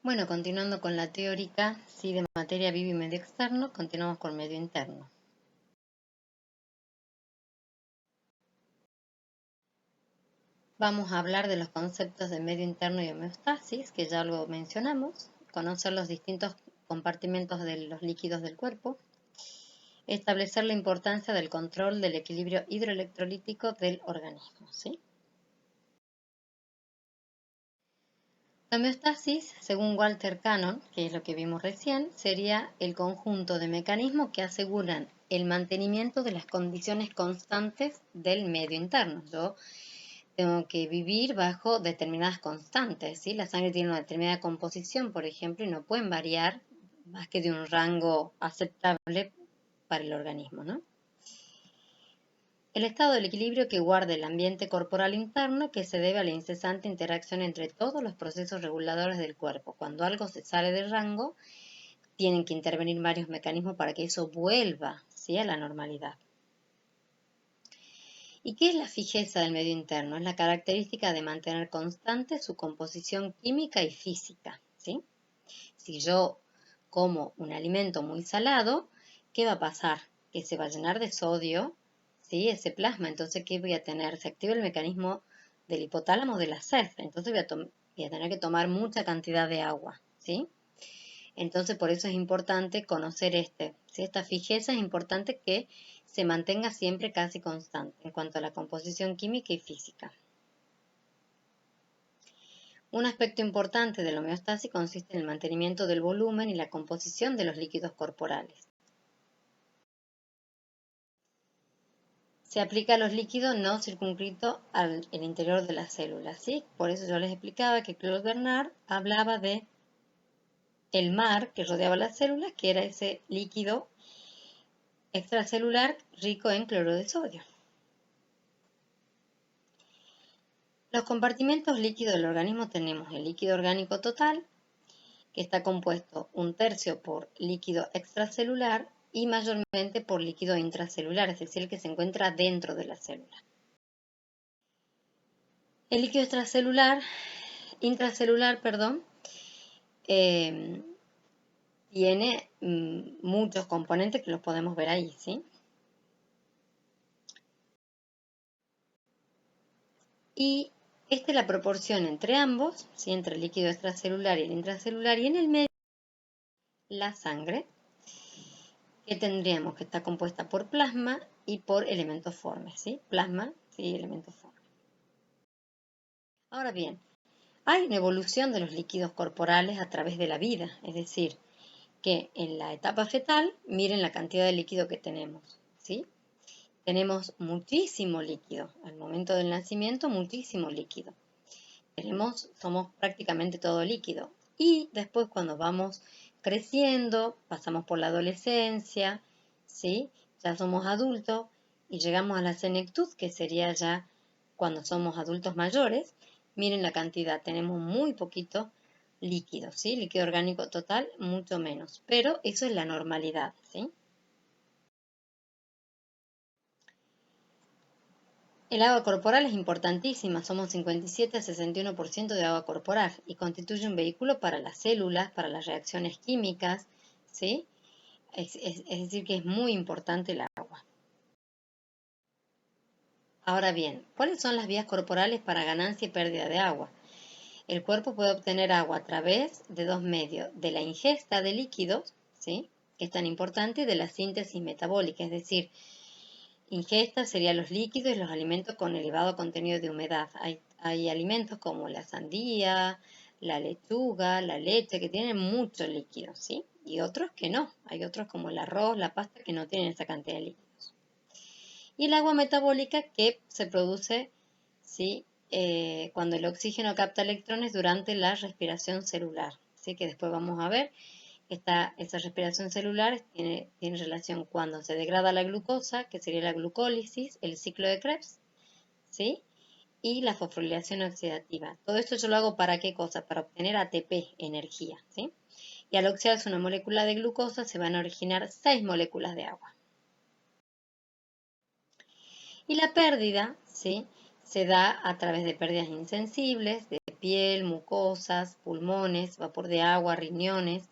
Bueno, continuando con la teórica, sí, de materia viva y medio externo, continuamos con medio interno. Vamos a hablar de los conceptos de medio interno y homeostasis, que ya lo mencionamos, conocer los distintos compartimentos de los líquidos del cuerpo, establecer la importancia del control del equilibrio hidroelectrolítico del organismo, ¿sí? La homeostasis, según Walter Cannon, que es lo que vimos recién, sería el conjunto de mecanismos que aseguran el mantenimiento de las condiciones constantes del medio interno. Yo tengo que vivir bajo determinadas constantes, ¿sí? La sangre tiene una determinada composición, por ejemplo, y no pueden variar más que de un rango aceptable para el organismo, ¿no? El estado del equilibrio que guarda el ambiente corporal interno, que se debe a la incesante interacción entre todos los procesos reguladores del cuerpo. Cuando algo se sale del rango, tienen que intervenir varios mecanismos para que eso vuelva, ¿sí?, a la normalidad. ¿Y qué es la fijeza del medio interno? Es la característica de mantener constante su composición química y física, ¿sí? Si yo como un alimento muy salado, ¿qué va a pasar? Que se va a llenar de sodio, ¿sí?, ese plasma. Entonces, ¿qué voy a tener? Se activa el mecanismo del hipotálamo de la sed. Entonces voy a tener que tomar mucha cantidad de agua, ¿sí? Entonces, por eso es importante conocer ¿sí? Esta fijeza es importante que se mantenga siempre casi constante en cuanto a la composición química y física. Un aspecto importante de la homeostasis consiste en el mantenimiento del volumen y la composición de los líquidos corporales. Se aplica a los líquidos no circunscritos al interior de las células, ¿sí? Por eso yo les explicaba que Claude Bernard hablaba de el mar que rodeaba las células, que era ese líquido extracelular rico en cloruro de sodio. Los compartimentos líquidos del organismo tenemos el líquido orgánico total, que está compuesto 1/3 por líquido extracelular y mayormente por líquido intracelular, es decir, el que se encuentra dentro de la célula. El líquido intracelular, tiene muchos componentes que los podemos ver ahí, ¿sí? Y esta es la proporción entre ambos, ¿sí?, entre el líquido extracelular y el intracelular, y en el medio la sangre, que tendríamos que está compuesta por plasma y por elementos formes, ¿sí? Plasma y elementos formes. Ahora bien, hay una evolución de los líquidos corporales a través de la vida, es decir, que en la etapa fetal, miren la cantidad de líquido que tenemos, ¿sí? Tenemos muchísimo líquido, al momento del nacimiento muchísimo líquido. Somos prácticamente todo líquido. Y después cuando vamos creciendo, pasamos por la adolescencia, ¿sí? Ya somos adultos y llegamos a la senectud, que sería ya cuando somos adultos mayores. Miren la cantidad, tenemos muy poquito líquido, ¿sí? Líquido orgánico total, mucho menos. Pero eso es la normalidad, ¿sí? El agua corporal es importantísima, somos 57 a 61% de agua corporal y constituye un vehículo para las células, para las reacciones químicas, ¿sí? Es decir, que es muy importante el agua. Ahora bien, ¿cuáles son las vías corporales para ganancia y pérdida de agua? El cuerpo puede obtener agua a través de dos medios, de la ingesta de líquidos, ¿sí?, que es tan importante, y de la síntesis metabólica, es decir, ingesta serían los líquidos y los alimentos con elevado contenido de humedad. Hay alimentos como la sandía, la lechuga, la leche, que tienen mucho líquido, ¿sí? Y otros que no. Hay otros como el arroz, la pasta, que no tienen esa cantidad de líquidos. Y el agua metabólica, que se produce, ¿sí?, cuando el oxígeno capta electrones durante la respiración celular, ¿sí?, que después vamos a ver. Esa respiración celular tiene relación cuando se degrada la glucosa, que sería la glucólisis, el ciclo de Krebs, ¿sí?, y la fosforilación oxidativa. Todo esto yo lo hago ¿para qué cosa? Para obtener ATP, energía, ¿sí? Y al oxidarse una molécula de glucosa se van a originar 6 moléculas de agua. Y la pérdida, ¿sí?, se da a través de pérdidas insensibles, de piel, mucosas, pulmones, vapor de agua, riñones,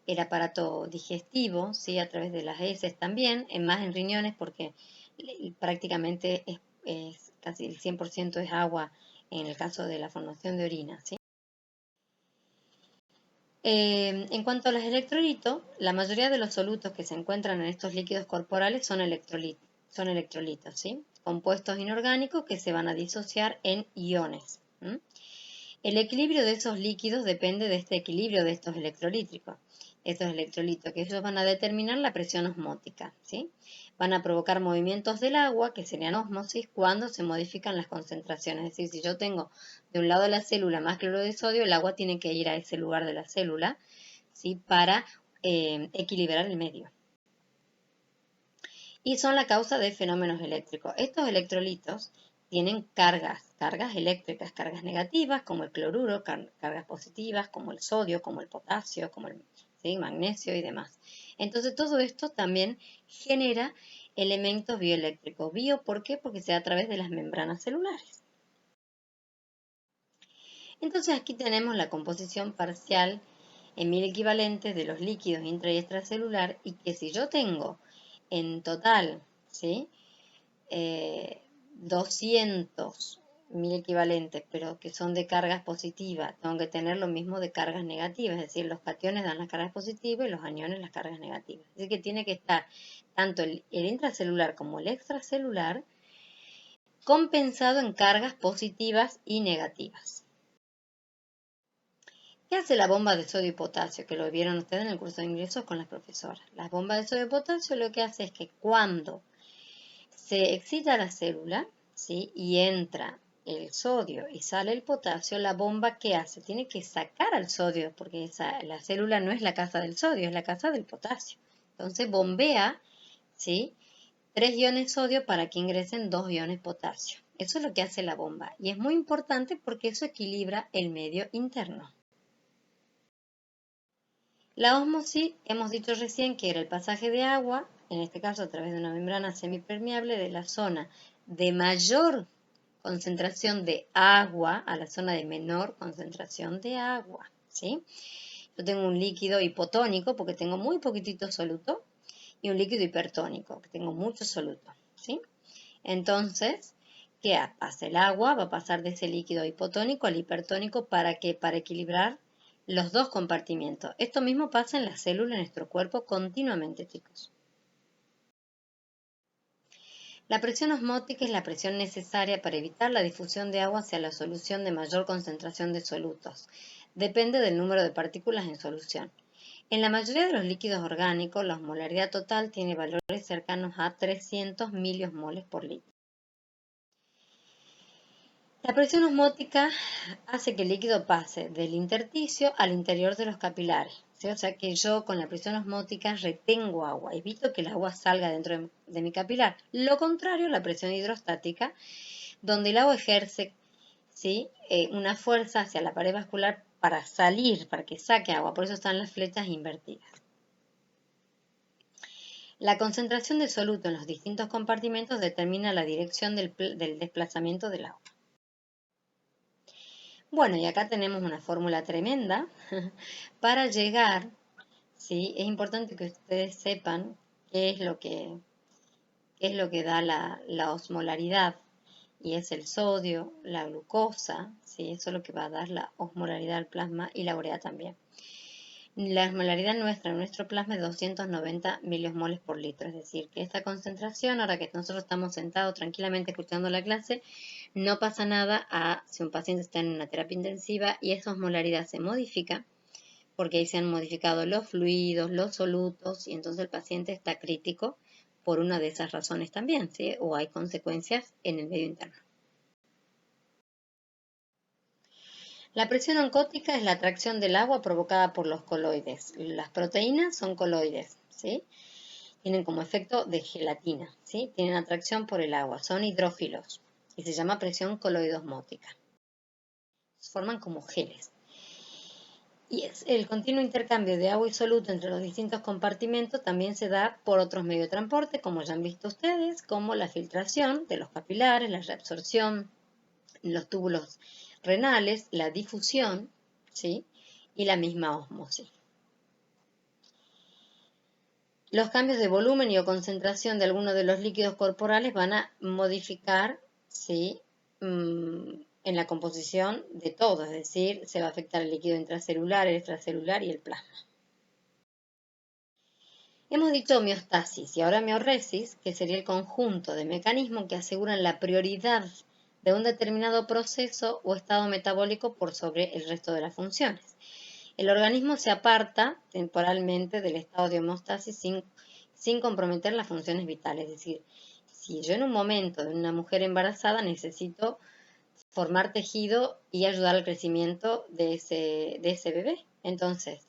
el aparato digestivo, ¿sí? A través de las heces también, más en riñones porque prácticamente es casi el 100% es agua en el caso de la formación de orina, ¿sí? En cuanto a los electrolitos, la mayoría de los solutos que se encuentran en estos líquidos corporales son electrolitos, ¿sí? Compuestos inorgánicos que se van a disociar en iones. El equilibrio de esos líquidos depende de este equilibrio de estos electrolíticos. Estos electrolitos que ellos van a determinar la presión osmótica, ¿sí? Van a provocar movimientos del agua, que serían ósmosis, cuando se modifican las concentraciones. Es decir, si yo tengo de un lado de la célula más cloruro de sodio, el agua tiene que ir a ese lugar de la célula, ¿sí? Para equilibrar el medio. Y son la causa de fenómenos eléctricos. Estos electrolitos tienen cargas eléctricas, cargas negativas como el cloruro, cargas positivas como el sodio, como el potasio, como el magnesio y demás. Entonces todo esto también genera elementos bioeléctricos. ¿Por qué? Porque se da a través de las membranas celulares. Entonces aquí tenemos la composición parcial en 1000 equivalentes de los líquidos intra y extracelular, y que si yo tengo en total, ¿sí? 200.000 equivalentes, pero que son de cargas positivas, tengo que tener lo mismo de cargas negativas, es decir, los cationes dan las cargas positivas y los aniones las cargas negativas. Así que tiene que estar tanto el intracelular como el extracelular compensado en cargas positivas y negativas. ¿Qué hace la bomba de sodio y potasio? Que lo vieron ustedes en el curso de ingresos con las profesoras. La bomba de sodio y potasio lo que hace es que cuando se excita la célula, ¿sí? Y entra el sodio y sale el potasio, la bomba, ¿qué hace? Tiene que sacar al sodio, porque la célula no es la casa del sodio, es la casa del potasio. Entonces bombea, ¿sí? 3 iones sodio para que ingresen 2 iones potasio. Eso es lo que hace la bomba. Y es muy importante porque eso equilibra el medio interno. La ósmosis, hemos dicho recién que era el pasaje de agua, en este caso a través de una membrana semipermeable, de la zona de mayor concentración de agua a la zona de menor concentración de agua, ¿sí? Yo tengo un líquido hipotónico porque tengo muy poquitito soluto y un líquido hipertónico que tengo mucho soluto, ¿sí? Entonces, ¿qué hace? El agua va a pasar de ese líquido hipotónico al hipertónico, ¿para qué? Para equilibrar los dos compartimientos. Esto mismo pasa en las células de nuestro cuerpo continuamente, chicos. La presión osmótica es la presión necesaria para evitar la difusión de agua hacia la solución de mayor concentración de solutos. Depende del número de partículas en solución. En la mayoría de los líquidos orgánicos, la osmolaridad total tiene valores cercanos a 300 miliosmoles por litro. La presión osmótica hace que el líquido pase del intersticio al interior de los capilares, ¿sí? O sea que yo con la presión osmótica retengo agua, evito que el agua salga dentro de mi capilar. Lo contrario, la presión hidrostática, donde el agua ejerce, ¿sí? Una fuerza hacia la pared vascular para salir, para que saque agua, por eso están las flechas invertidas. La concentración de soluto en los distintos compartimentos determina la dirección del desplazamiento del agua. Bueno, y acá tenemos una fórmula tremenda para llegar, ¿sí? Es importante que ustedes sepan qué es lo que da la osmolaridad, y es el sodio, la glucosa, ¿sí? Eso es lo que va a dar la osmolaridad al plasma, y la urea también. La osmolaridad nuestra en nuestro plasma es 290 miliosmoles por litro, es decir, que esta concentración, ahora que nosotros estamos sentados tranquilamente escuchando la clase, no pasa nada si un paciente está en una terapia intensiva y esa osmolaridad se modifica, porque ahí se han modificado los fluidos, los solutos, y entonces el paciente está crítico por una de esas razones también, ¿sí? O hay consecuencias en el medio interno. La presión oncótica es la atracción del agua provocada por los coloides. Las proteínas son coloides, ¿sí? Tienen como efecto de gelatina, ¿sí? Tienen atracción por el agua, son hidrófilos y se llama presión coloidosmótica. Se forman como geles. Y el continuo intercambio de agua y soluto entre los distintos compartimentos también se da por otros medios de transporte, como ya han visto ustedes, como la filtración de los capilares, la reabsorción, los túbulos renales, la difusión, ¿sí? Y la misma ósmosis. Los cambios de volumen y o concentración de algunos de los líquidos corporales van a modificar, ¿sí? En la composición de todo, es decir, se va a afectar el líquido intracelular, el extracelular y el plasma. Hemos dicho homeostasis y ahora homeoresis, que sería el conjunto de mecanismos que aseguran la prioridad de un determinado proceso o estado metabólico por sobre el resto de las funciones. El organismo se aparta temporalmente del estado de homeostasis sin comprometer las funciones vitales. Es decir, si yo en un momento de una mujer embarazada necesito formar tejido y ayudar al crecimiento de ese bebé, entonces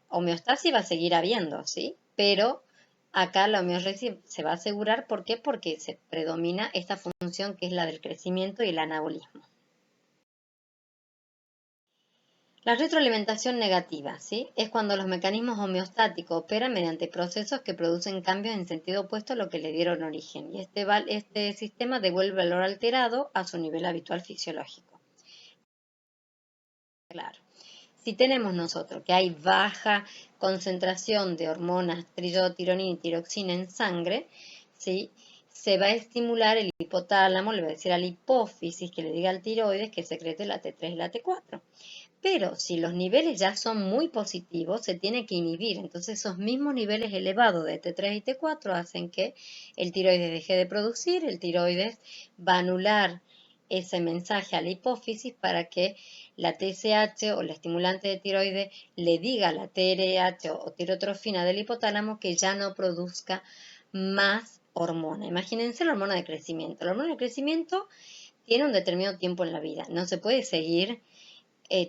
homeostasis va a seguir habiendo, ¿sí? Pero acá la homeostasis se va a asegurar, ¿por qué? Porque se predomina esta función que es la del crecimiento y el anabolismo. La retroalimentación negativa, ¿sí? Es cuando los mecanismos homeostáticos operan mediante procesos que producen cambios en sentido opuesto a lo que le dieron origen. Y este sistema devuelve el valor alterado a su nivel habitual fisiológico. Claro. Si tenemos nosotros que hay baja concentración de hormonas triiotironina y tiroxina en sangre, ¿sí? Se va a estimular el hipotálamo, le va a decir a la hipófisis que le diga al tiroides que secrete la T3 y la T4. Pero si los niveles ya son muy positivos, se tiene que inhibir. Entonces esos mismos niveles elevados de T3 y T4 hacen que el tiroides deje de producir, el tiroides va a anular ese mensaje a la hipófisis para que la TSH o la estimulante de tiroides le diga a la TRH o tirotrofina del hipotálamo que ya no produzca más hormona. Imagínense la hormona de crecimiento. La hormona de crecimiento tiene un determinado tiempo en la vida. No se puede seguir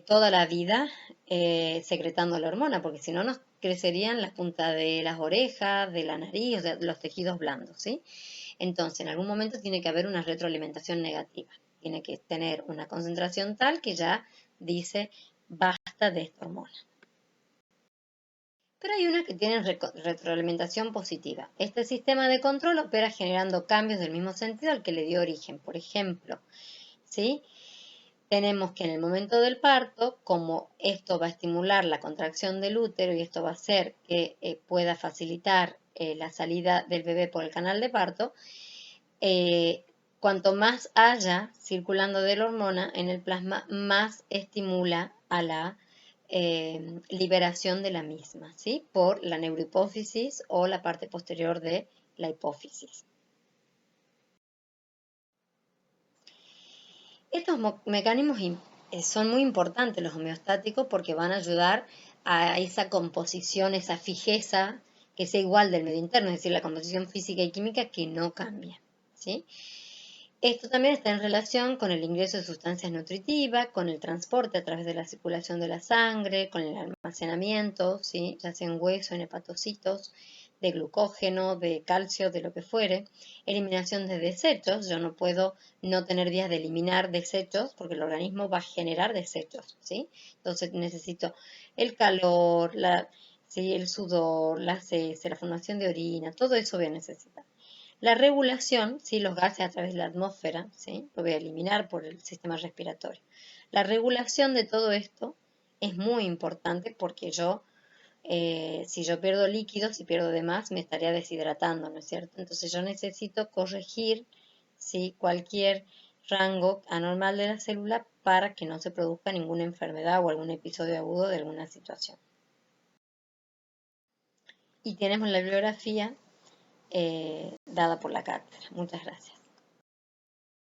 toda la vida secretando la hormona, porque si no nos crecerían las puntas de las orejas, de la nariz, de los tejidos blandos, ¿sí? Entonces, en algún momento tiene que haber una retroalimentación negativa. Tiene que tener una concentración tal que ya dice basta de esta hormona. Pero hay una que tiene retroalimentación positiva. Este sistema de control opera generando cambios del mismo sentido al que le dio origen. Por ejemplo, ¿sí? Tenemos que en el momento del parto, como esto va a estimular la contracción del útero y esto va a hacer que pueda facilitar la salida del bebé por el canal de parto, cuanto más haya circulando de la hormona en el plasma, más estimula a la liberación de la misma, ¿sí? Por la neurohipófisis o la parte posterior de la hipófisis. Estos mecanismos son muy importantes, los homeostáticos, porque van a ayudar a esa composición, esa fijeza, que sea igual del medio interno, es decir, la composición física y química que no cambia, ¿sí? Esto también está en relación con el ingreso de sustancias nutritivas, con el transporte a través de la circulación de la sangre, con el almacenamiento, ¿sí? Ya sea en hueso, en hepatocitos, de glucógeno, de calcio, de lo que fuere, eliminación de desechos. Yo no puedo no tener vías de eliminar desechos porque el organismo va a generar desechos, ¿sí? Entonces necesito el calor, ¿sí? El sudor, las heces, la formación de orina, todo eso voy a necesitar. La regulación, ¿sí? Los gases a través de la atmósfera, ¿sí? Lo voy a eliminar por el sistema respiratorio. La regulación de todo esto es muy importante porque si yo pierdo líquidos, si pierdo de más, me estaría deshidratando, ¿no es cierto? Entonces yo necesito corregir, ¿sí? Cualquier rango anormal de la célula para que no se produzca ninguna enfermedad o algún episodio agudo de alguna situación. Y tenemos la bibliografía dada por la cátedra. Muchas gracias.